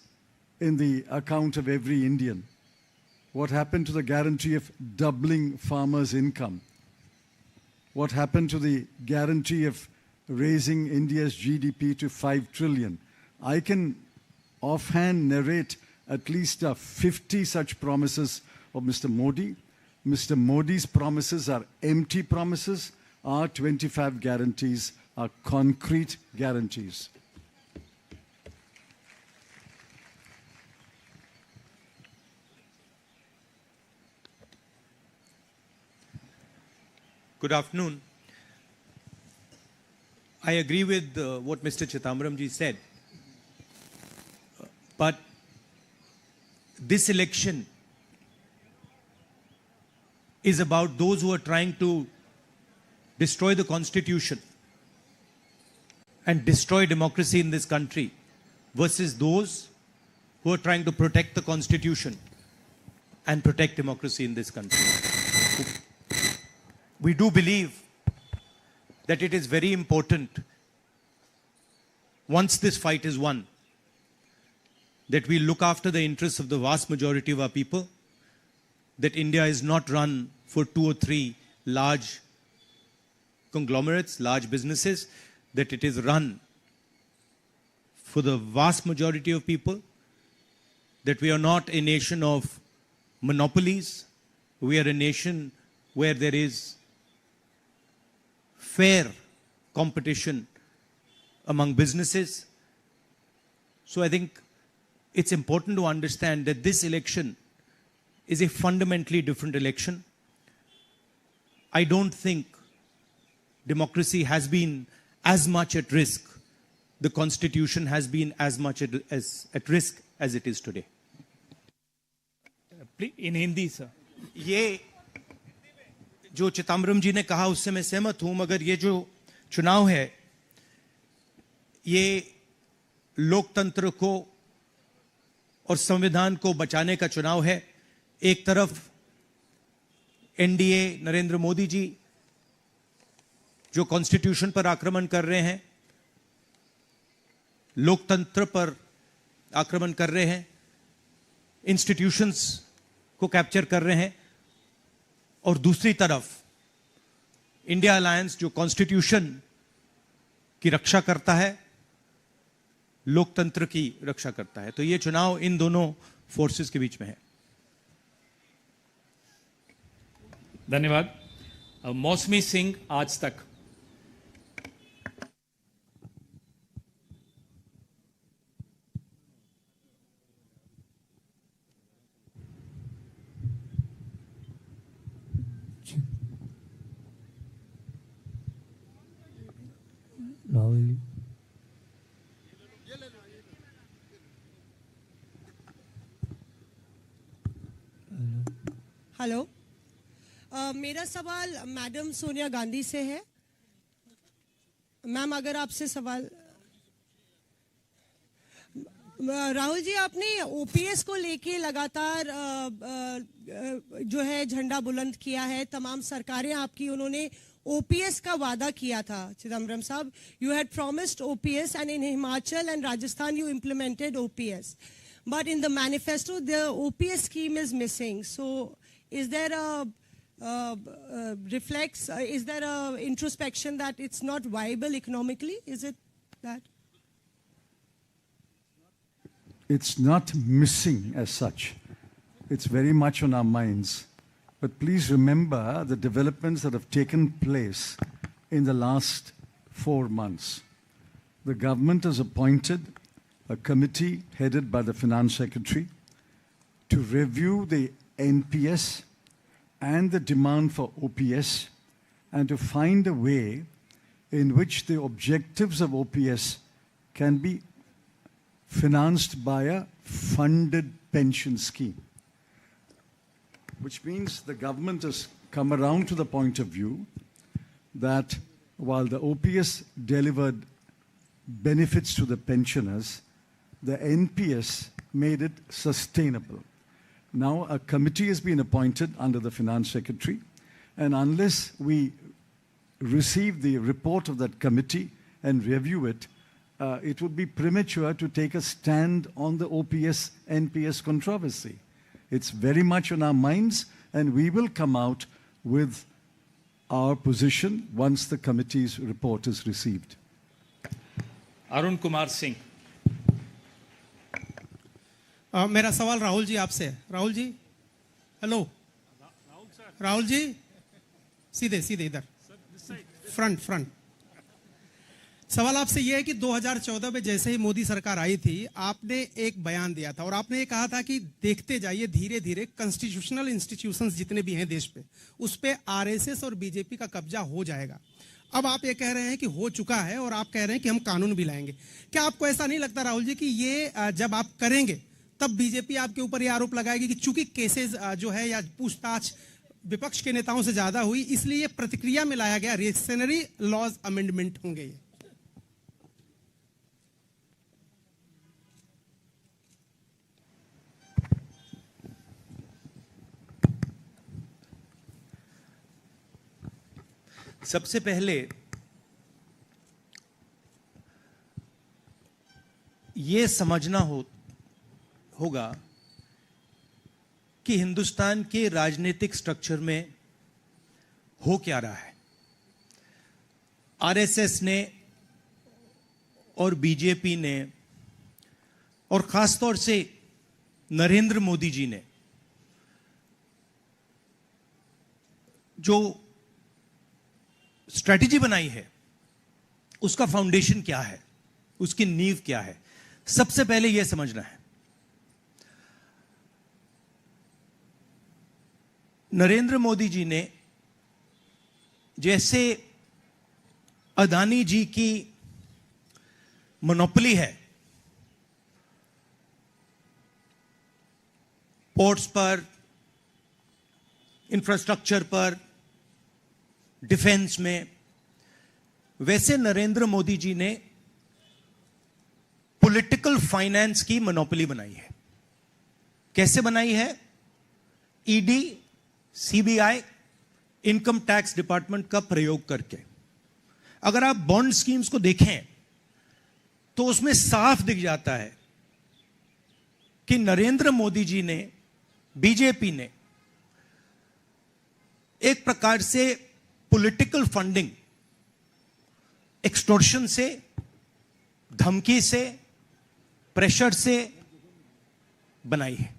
S2: in the account of every Indian? What happened to the guarantee of doubling farmers' income? What happened to the guarantee of raising India's GDP to 5 trillion? I can offhand narrate at least 50 such promises of Mr. Modi. Mr. Modi's promises are empty promises. Our 25 guarantees are concrete guarantees.
S6: Good afternoon. I agree with what Mr. Chidambaramji said. But this election is about those who are trying to destroy the Constitution and destroy democracy in this country versus those who are trying to protect the Constitution and protect democracy in this country. We do believe that it is very important, once this fight is won, that we look after the interests of the vast majority of our people, that India is not run for 2 or 3 large conglomerates, large businesses, that it is run for the vast majority of people, that we are not a nation of monopolies, we are a nation where there is fair competition among businesses. So I think it's important to understand that this election is a fundamentally different election. I don't think democracy has been as much at risk, the Constitution has been as much at risk as it is today.
S1: In Hindi, sir.
S6: ये जो चिदम्बरम जी ने कहा उससे मैं सहमत हूं, मगर ये जो चुनाव है ये लोकतंत्र को और संविधान को बचाने का चुनाव है. एक तरफ एनडीए नरेंद्र मोदी जी जो कॉन्स्टिट्यूशन पर आक्रमण कर रहे हैं, लोकतंत्र पर आक्रमण कर रहे हैं, इंस्टीट्यूशंस को कैप्चर कर रहे हैं, और दूसरी तरफ इंडिया अलायंस जो कॉन्स्टिट्यूशन की रक्षा करता है, लोकतंत्र की रक्षा करता है. तो ये चुनाव इन दोनों फोर्सेस के बीच में है.
S1: धन्यवाद. मौसमी सिंह, आज तक.
S7: हेलो, मेरा सवाल मैडम सोनिया गांधी से है. मैम, अगर आपसे सवाल, राहुल जी, आपने ओपीएस को लेके लगातार जो है झंडा बुलंद किया है. तमाम सरकारें आपकी, उन्होंने ओपीएस का वादा किया था. चिदम्बरम साहब, you had promised OPS and in Himachal and Rajasthan you implemented OPS, but in the manifesto the OPS scheme is missing. So is there a reflex, is there a introspection that it's not viable economically? Is it that?
S2: it's not missing as such. It's very much on our minds. But please remember the developments that have taken place in the last 4 months. The government has appointed a committee headed by the Finance Secretary to review the NPS and the demand for OPS and to find a way in which the objectives of OPS can be financed by a funded pension scheme. Which means the government has come around to the point of view that while the OPS delivered benefits to the pensioners, the NPS made it sustainable. Now a committee has been appointed under the Finance Secretary, and unless we receive the report of that committee and review it, it would be premature to take a stand on the OPS-NPS controversy. It's very much on our minds, and we will come out with our position once the committee's report is received.
S1: Arun Kumar Singh.
S8: मेरा सवाल राहुल जी आपसे है। Rahul ji, hello. Rahul ji, सीधे सीधे इधर, front. सवाल आपसे यह है कि 2014 में जैसे ही मोदी सरकार आई थी, आपने एक बयान दिया था और आपने ये कहा था कि देखते जाइए धीरे धीरे कॉन्स्टिट्यूशनल इंस्टीट्यूशंस जितने भी हैं देश पे, उस पे आरएसएस और बीजेपी का कब्जा हो जाएगा। अब आप ये कह रहे हैं कि हो चुका है और आप कह रहे हैं कि हम कानून भी लाएंगे। क्या आपको ऐसा नहीं लगता राहुल जी कि ये जब आप करेंगे तब बीजेपी आपके ऊपर ये आरोप लगाएगी कि चूंकि केसेस जो है या पूछताछ विपक्ष के नेताओं से ज्यादा हुई, इसलिए प्रतिक्रिया में लाया गया रिएक्शनरी लॉज अमेंडमेंट होंगे ये?
S6: सबसे पहले ये समझना होगा कि हिंदुस्तान के राजनीतिक स्ट्रक्चर में हो क्या रहा है। आरएसएस ने और बीजेपी ने और खासतौर से नरेंद्र मोदी जी ने जो स्ट्रैटेजी बनाई है, उसका फाउंडेशन क्या है, उसकी नींव क्या है, सबसे पहले यह समझना है। नरेंद्र मोदी जी ने जैसे अदानी जी की मोनोपोली है पोर्ट्स पर, इंफ्रास्ट्रक्चर पर, डिफेंस में, वैसे नरेंद्र मोदी जी ने पॉलिटिकल फाइनेंस की मोनोपोली बनाई है। कैसे बनाई है? ED, CBI, income tax department का प्रयोग करके। अगर आप बॉन्ड स्कीम्स को देखें तो उसमें साफ दिख जाता है कि नरेंद्र मोदी जी ने, बीजेपी ने एक प्रकार से पॉलिटिकल फंडिंग एक्सटॉर्शन से, धमकी से, प्रेशर से बनाई है।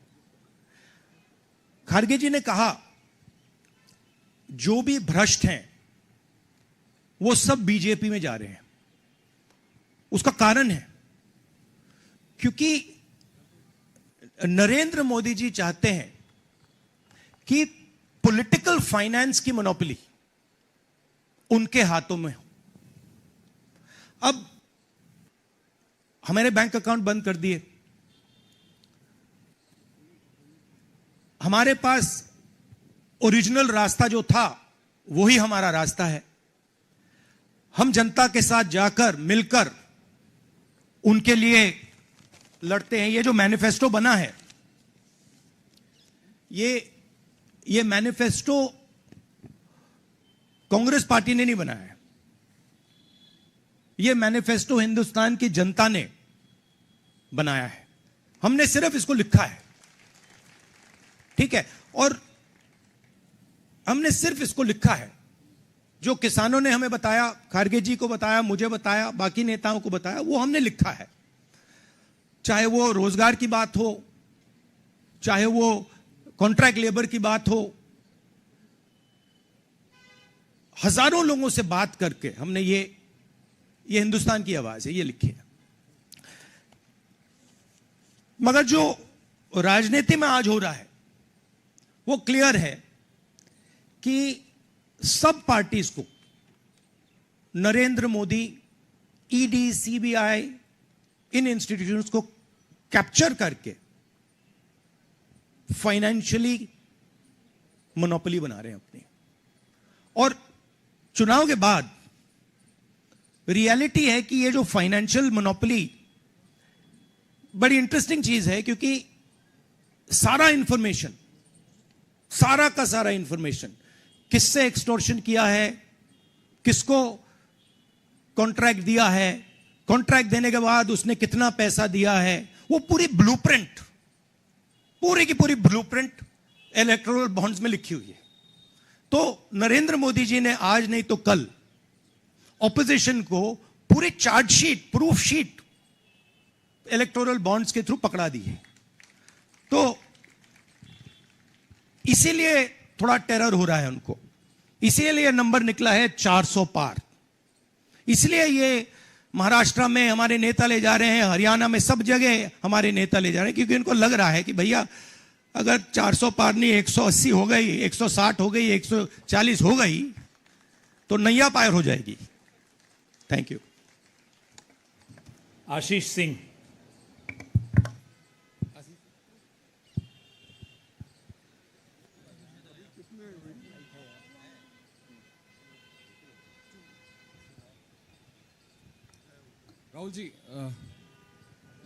S6: खड़गे जी ने कहा जो भी भ्रष्ट हैं वो सब बीजेपी में जा रहे हैं। उसका कारण है क्योंकि नरेंद्र मोदी जी चाहते हैं कि पॉलिटिकल फाइनेंस की मोनोपोली उनके हाथों में हो। अब हमारे बैंक अकाउंट बंद कर दिए, हमारे पास ओरिजिनल रास्ता जो था वही हमारा रास्ता है। हम जनता के साथ जाकर मिलकर उनके लिए लड़ते हैं। ये जो मैनिफेस्टो बना है, ये मैनिफेस्टो कांग्रेस पार्टी ने नहीं बनाया है। ये मैनिफेस्टो हिंदुस्तान की जनता ने बनाया है। हमने सिर्फ इसको लिखा है, ठीक है, और हमने सिर्फ इसको लिखा है। जो किसानों ने हमें बताया, खड़गे जी को बताया, मुझे बताया, बाकी नेताओं को बताया, वो हमने लिखा है। चाहे वो रोजगार की बात हो, चाहे वो कॉन्ट्रैक्ट लेबर की बात हो, हजारों लोगों से बात करके हमने ये हिंदुस्तान की आवाज है, ये लिखी है। मगर जो राजनीति में आज हो रहा है वो क्लियर है कि सब पार्टीज को नरेंद्र मोदी, ईडी, सीबीआई, इन इंस्टीट्यूशंस को कैप्चर करके फाइनेंशियली मोनोपोली बना रहे हैं अपनी। और चुनाव के बाद रियलिटी है कि ये जो फाइनेंशियल मोनोपोली बड़ी इंटरेस्टिंग चीज है, क्योंकि सारा इंफॉर्मेशन, सारा का सारा इंफॉर्मेशन, किससे एक्सटॉर्शन किया है, किसको कॉन्ट्रैक्ट दिया है, कॉन्ट्रैक्ट देने के बाद उसने कितना पैसा दिया है, वो पूरी ब्लूप्रिंट, पूरी की पूरी ब्लूप्रिंट इलेक्टोरल बॉन्ड्स में लिखी हुई है। तो नरेंद्र मोदी जी ने आज नहीं तो कल ऑपोजिशन को पूरी chargesheet, proof sheet electoral bonds के थ्रू पकड़ा दी है। तो इसीलिए थोड़ा टेरर हो रहा है उनको, इसीलिए नंबर निकला है 400 पार। इसलिए ये महाराष्ट्र में हमारे नेता ले जा रहे हैं, हरियाणा में सब जगह हमारे नेता ले जा रहे हैं, क्योंकि इनको लग रहा है कि भैया अगर 400 पार नहीं 180 हो गई, 160 हो गई, 140 हो गई तो नैया पार हो जाएगी। Thank you.
S1: Ashish Singh.
S9: Rahul ji,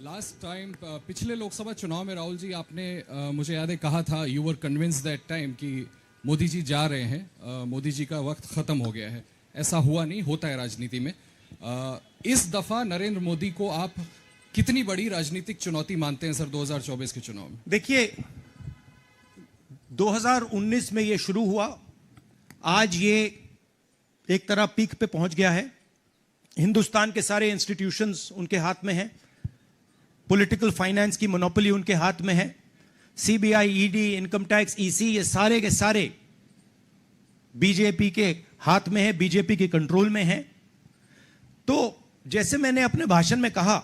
S9: last time पिछले लोकसभा चुनाव में राहुल जी आपने मुझे याद है कहा था, you were convince that time कि मोदी जी जा रहे हैं, मोदी जी का वक्त खत्म हो गया है। ऐसा हुआ नहीं, होता है राजनीति में। इस दफा नरेंद्र मोदी को आप कितनी बड़ी राजनीतिक चुनौती मानते हैं सर 2024 के चुनाव में?
S6: देखिए, 2019 में ये शुरू हुआ, आज ये एक तरह पीक पे पहुंच गया है। हिंदुस्तान के सारे इंस्टीट्यूशंस उनके हाथ में हैं, पॉलिटिकल फाइनेंस की मोनोपोली उनके हाथ में है, CBI, ED, income tax, EC, ये सारे के सारे बीजेपी के हाथ में है, बीजेपी के कंट्रोल में है। तो जैसे मैंने अपने भाषण में कहा,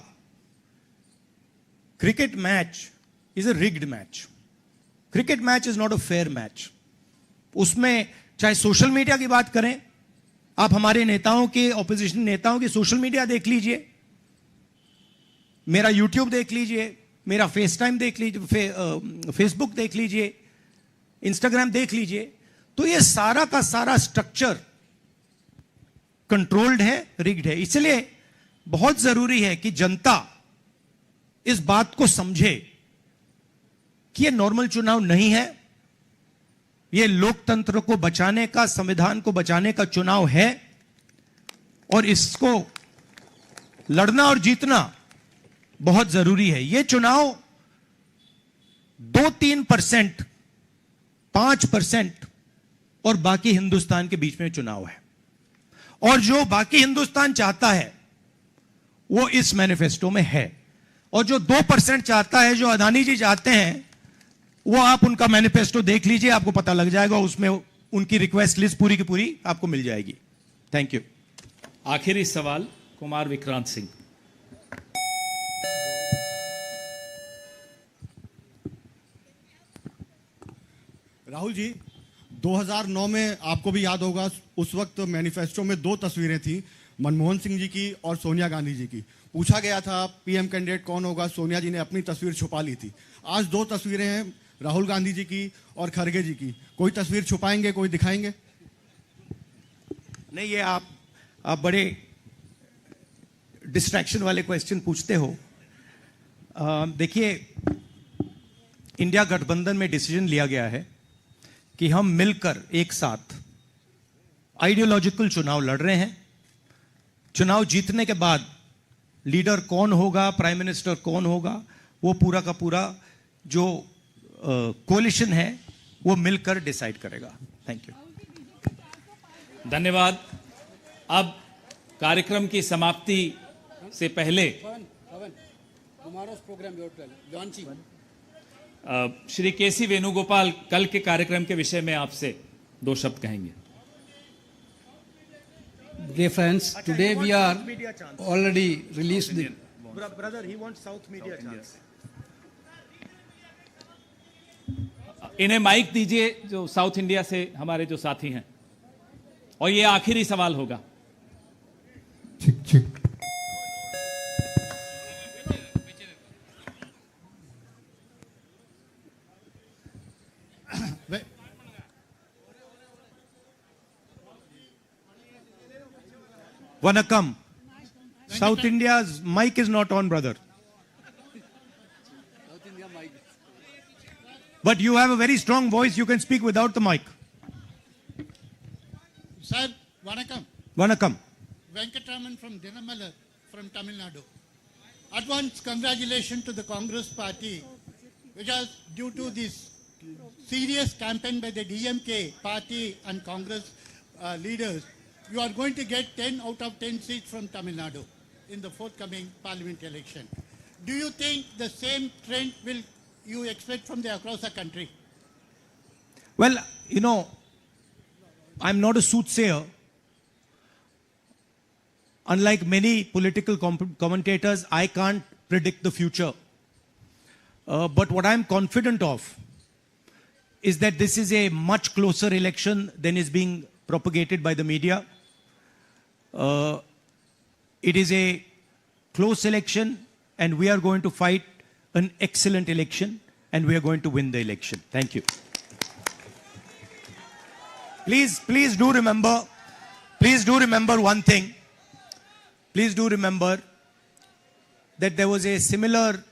S6: cricket match is a rigged match. Cricket match is not a fair match. उसमें चाहे सोशल मीडिया की बात करें, आप हमारे नेताओं के, ऑपोजिशन नेताओं की सोशल मीडिया देख लीजिए, मेरा यूट्यूब देख लीजिए, मेरा फेस टाइम देख लीजिए, फेसबुक देख लीजिए, इंस्टाग्राम देख लीजिए, तो ये सारा का सारा स्ट्रक्चर कंट्रोल्ड है, रिग्ड है। इसलिए बहुत जरूरी है कि जनता इस बात को समझे कि ये नॉर्मल चुनाव नहीं है, ये लोकतंत्र को बचाने का, संविधान को बचाने का चुनाव है, और इसको लड़ना और जीतना बहुत जरूरी है। ये चुनाव 2-3%, 5% और बाकी हिंदुस्तान के बीच में चुनाव है। और जो बाकी हिंदुस्तान चाहता है वो इस मैनिफेस्टो में है, और जो 2% चाहता है, जो अदानी जी चाहते हैं, वो आप उनका मैनिफेस्टो देख लीजिए, आपको पता लग जाएगा, उसमें उनकी रिक्वेस्ट लिस्ट पूरी की पूरी आपको मिल जाएगी। Thank you.
S1: आखिरी सवाल कुमार विक्रांत सिंह।
S10: राहुल जी, 2009 में आपको भी याद होगा, उस वक्त मैनिफेस्टो में 2 तस्वीरें थी, मनमोहन सिंह जी की और सोनिया गांधी जी की। पूछा गया था पीएम कैंडिडेट कौन होगा, सोनिया जी ने अपनी तस्वीर छुपा ली थी। आज 2 तस्वीरें हैं, राहुल गांधी जी की और खड़गे जी की। कोई तस्वीर छुपाएंगे, कोई दिखाएंगे?
S6: नहीं, ये आप बड़े डिस्ट्रैक्शन वाले क्वेश्चन पूछते हो। देखिए, इंडिया गठबंधन में डिसीजन लिया गया है कि हम मिलकर एक साथ आइडियोलॉजिकल चुनाव लड़ रहे हैं। चुनाव जीतने के बाद लीडर कौन होगा, प्राइम मिनिस्टर कौन होगा, वो पूरा का पूरा जो कोलिशन है वो मिलकर डिसाइड करेगा। Thank you.
S1: धन्यवाद। अब कार्यक्रम की समाप्ति से पहले
S11: Tomorrow's program you are launching.
S1: Shri केसी वेणुगोपाल कल के कार्यक्रम के विषय में आपसे 2 शब्द कहेंगे.
S11: Dear friends, today we are already released the...
S6: Brother, he wants South media chance.
S1: इन्हें माइक दीजिए जो साउथ इंडिया से हमारे जो साथी हैं, और ये आखिरी सवाल होगा.
S6: Vanakkam. South India's mic is not on, brother. But you have a very strong voice. You can speak without the mic.
S12: Sir, Vanakkam.
S6: Vanakkam.
S12: Venkatraman from Dinamala from Tamil Nadu. Advance congratulations to the Congress party, because due to this serious campaign by the DMK party and Congress leaders, you are going to get 10 out of 10 seats from Tamil Nadu in the forthcoming parliament election. Do you think the same trend will you expect from the across the country?
S6: Well, you know, I'm not a soothsayer. Unlike many political commentators, I can't predict the future. But what I'm confident of is that this is a much closer election than is being propagated by the media. It is a close election, and we are going to fight an excellent election, and we are going to win the election. Thank you. Please do remember one thing. Please do remember that there was a similar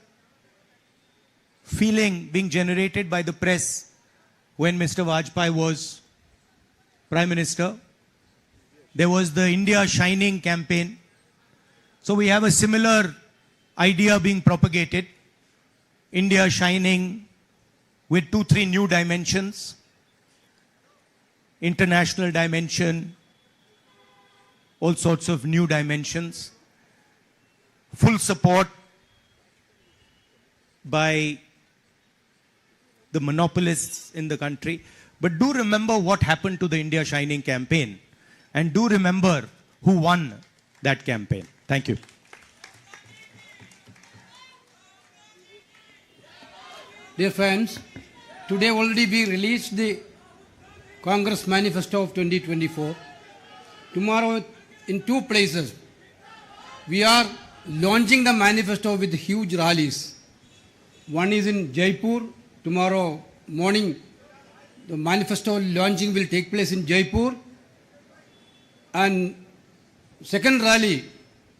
S6: feeling being generated by the press when Mr. Vajpayee was Prime Minister. There was the India Shining campaign. So we have a similar idea being propagated. India Shining with 2-3 new dimensions. International dimension. All sorts of new dimensions. Full support by the monopolists in the country. But do remember what happened to the India Shining campaign. And do remember who won that campaign. Thank you.
S11: Dear friends, today already we released the Congress Manifesto of 2024. Tomorrow in 2 places we are launching the manifesto with huge rallies. One is in Jaipur. Tomorrow morning the manifesto launching will take place in Jaipur. And second rally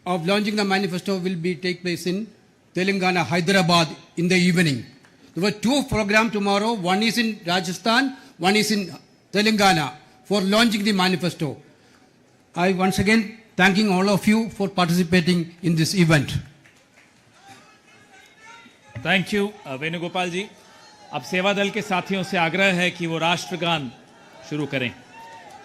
S11: of launching the manifesto will take place in Telangana, Hyderabad in the evening. There were 2 programs tomorrow. One is in Rajasthan, one is in Telangana for launching the manifesto. I once again thanking all of you for participating in this event.
S1: Thank you Venugopal ji. अब सेवा दल के साथियों से आग्रह है कि वो राष्ट्रगान शुरू करें.